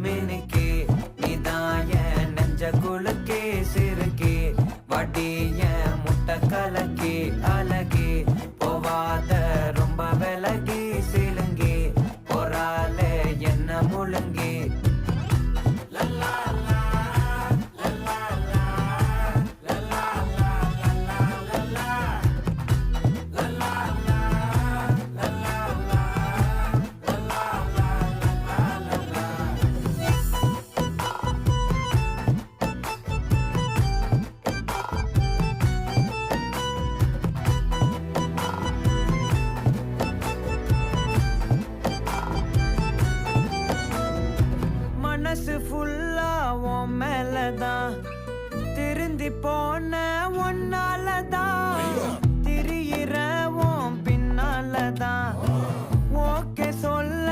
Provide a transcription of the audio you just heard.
மினுக்கே நீதான் என் நெஞ்ச குலுக்கே சிறுக்கே வடி என் முட்டை கலக்கே அழகே போவாத ரொம்ப விலகி சிலுங்கே போறாலே என்ன முழுங்கே மனசு ஃபுல்லா உன் மேலதான் திருந்தி போன ஒன்னாலதான் திரியிற உன் பின்னாலதான் ஓகே சொல்ல